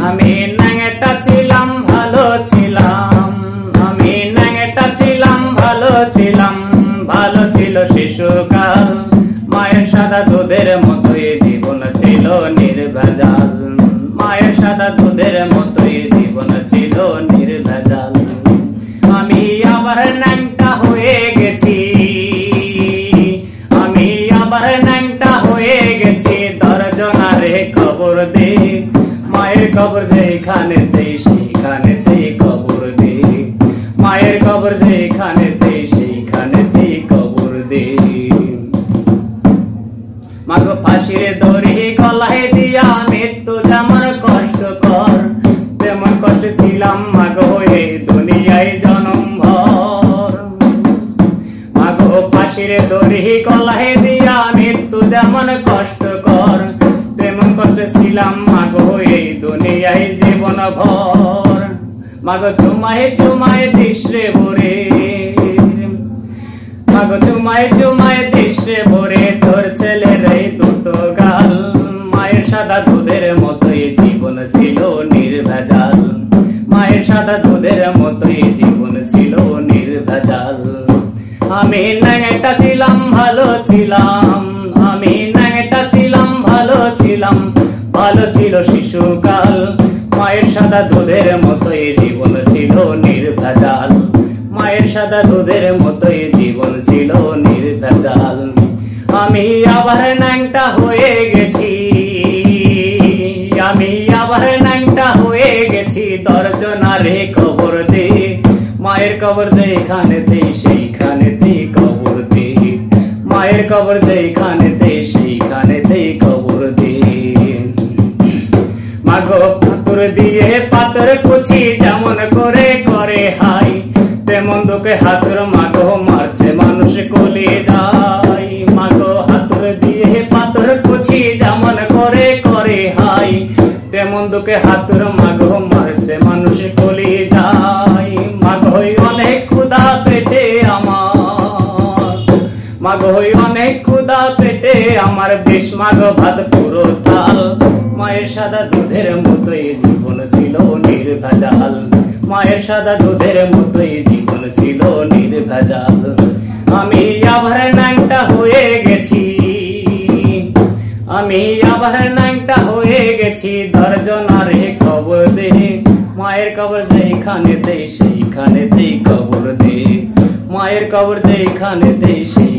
আমি ন্যাংটা ছিলাম ভালো ছিলাম, আমি ন্যাংটা ছিলাম ভালো ছিলাম, ভালো ছিল শিশুকাল। মায়ের সাদা দুধের মতোই জীবন ছিল নির্ভেজাল, মায়ের সাদা দুধের মতোই জীবন ছিল নির্ভেজাল। আমি আবার ন্যাংটা হয়ে গেছি, আমি আবার ন্যাংটা হয়ে গেছি, দর্জনারে খবর দে, মায়ের কবর যেখানেতেই সেইখানেতেই কবর দে, মায়ের কবর যেখানেতেই সেইখানেতেই কবর দে। মাগো ফাঁসির দড়ি গলায় দিয়া মৃত্যু যেমন কষ্টকর, তেমন কষ্ট ছিলাম মাগো এই দুনিয়ায় জনমভর। মাগো ফাঁসির দড়ি গলায় দিয়া মৃত্যু যেমন কষ্টকর, তেমন কষ্ট ছিলাম মাগো এই দুনিয়ায় জীবন ভর। মাগো চুমায় চুমায় দিশরে ভরে, মাগো চুমায় চুমায় দিশরে ভরে, তোর ছেলের এই দুটো গাল। মায়ের সাদা দুধের মতোই জীবন ছিল নির্ভেজাল, মায়ের সাদা দুধের মতোই জীবন ছিল নির্ভেজাল। আমি ন্যাংটা ছিলাম ভালো ছিলাম, আমি ন্যাংটা ছিলাম ভালো ছিলাম, ভালো ছিল শিশুকাল। মায়ের সাদা দুধের মতোই জীবন ছিল নির্ভেজাল, মায়ের সাদা দুধের মতোই জীবন ছিল নির্ভেজাল। আমি আবার ন্যাংটা হয়ে গেছি, আমি আবার ন্যাংটা হয়ে গেছি, দর্জনারে খবর দে, মায়ের কবর যেখানেতেই সেইখানেতেই কবর দে, মায়ের কবর যেখানেতেই সেইখানেতেই কবর দে। মাগো পাথর দিয়ে পাথর কুচি যেমন করে করে হাই, তেমন দুঃখে হাতুর মাগো মারছে মানুষ কলি যায়। মাগো হাতুর দিয়ে পাথর কুচি যেমন করে করে হাই, তেমন দুঃখে হাতুর মাগো মারছে মানুষ কলি যায়। মাগো অনেক ক্ষুধা পেটে আমার, মাগো অনেক ক্ষুধা পেটে আমার, বেশ মাগো ভাত পুরো তাল। মায়ের সাদা দুধের মতোই জীবন ছিল নির্ভেজাল, মায়ের সাদা দুধের মতোই জীবন ছিল নির্ভেজাল। আমি আবার ন্যাংটা হয়ে গেছি, আমি আবার ন্যাংটা হয়ে গেছি, দর্জনারে খবর দে, মায়ের কবর যেখানেতেই সেইখানেতেই কবর দে, মায়ের কবর যেখানেতেই সেই